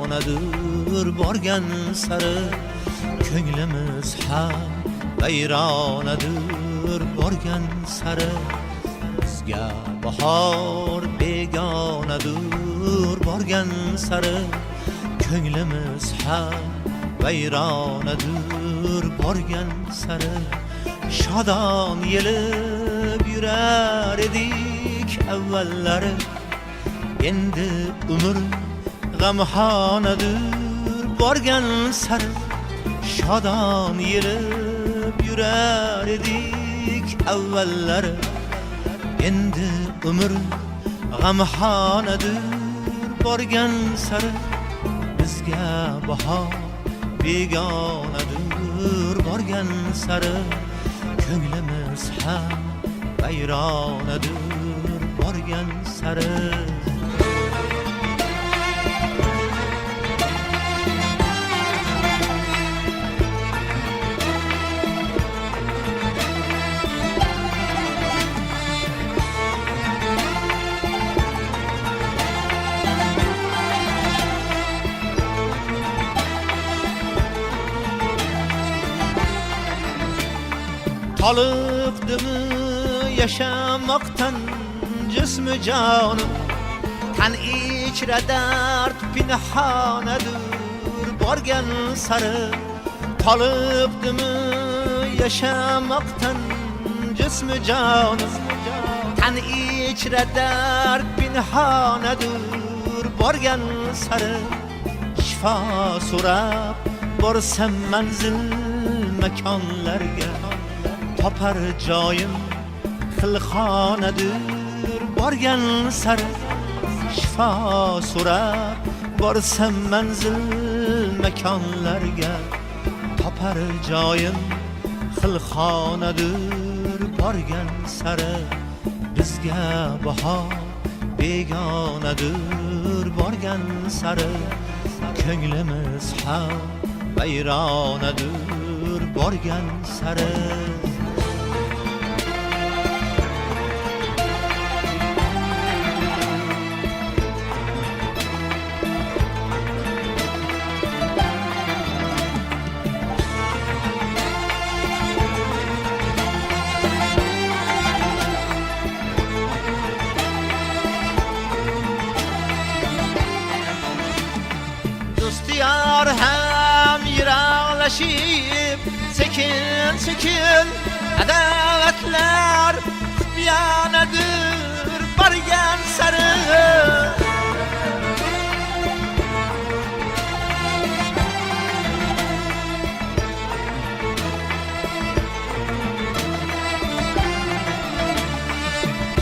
vayronadir borgan sari ko'nglimiz ham vayronadir borgan sari bizga bahor begonadir borgan sari ko'nglimiz ham vayronadir borgan sari shodon yelib yurar edik avvallari endi umr g'amxonadir borgan sari shodon yelib yurar edik avvallari endi umr g'amxonadir borgan sari bizga bahor begonadir borgan sari ko'nglimiz ham vayronadir borgan sari Tolibdimi yaşamaktan cismi canım Tan içre dert pinhanadır borgan sari Tolibdimi yaşamaktan cismi canım Tan içre dert pinhanadır borgan sari Şifa so'rab borsam manzil makonlarga topar joyim xilxonadir borgan sari shifo so'rab borsam manzil makonlarga topar joyim xilxonadir borgan sari bizga bahor begonadir borgan sari ko'nglimiz ham vayronadir borgan sari Dostiyar hem yiraqlashib sekin sekin adavatlar xiyanadir borgan sari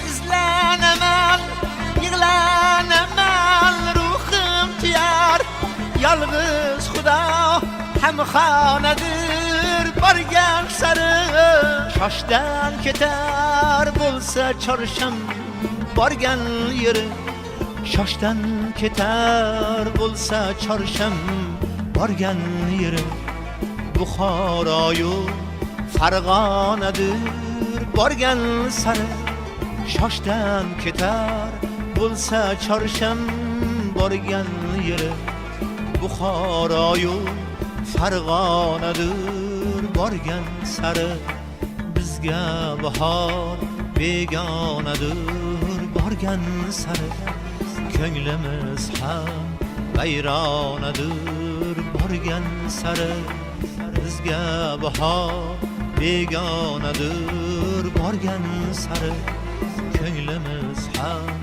izlanaman yig'lanaman ruhim tiyar yalnız Xudo hamxonadir borgan sari shoshdan ketar bo'lsa chorsham borgan yeri shoshdan ketar bo'lsa chorsham borgan yeri Buxoroyu Farg'onadir borgan sari shoshdan ketar bo'lsa chorsham borgan yeri Buxoroyu Farg'onadir borgan sari bizga bahor begonadir borgan sari ko'nglimiz ham vayronadir borgan sari bizga bahor begonadir borgan sari ko'nglimiz ham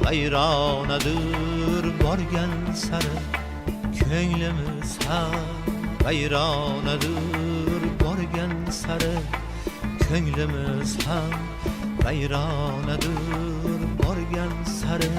vayronadir borgan sari ko'nglimiz ham vayronadir borgan sari ko'nglimiz ham vayronadir borgan sari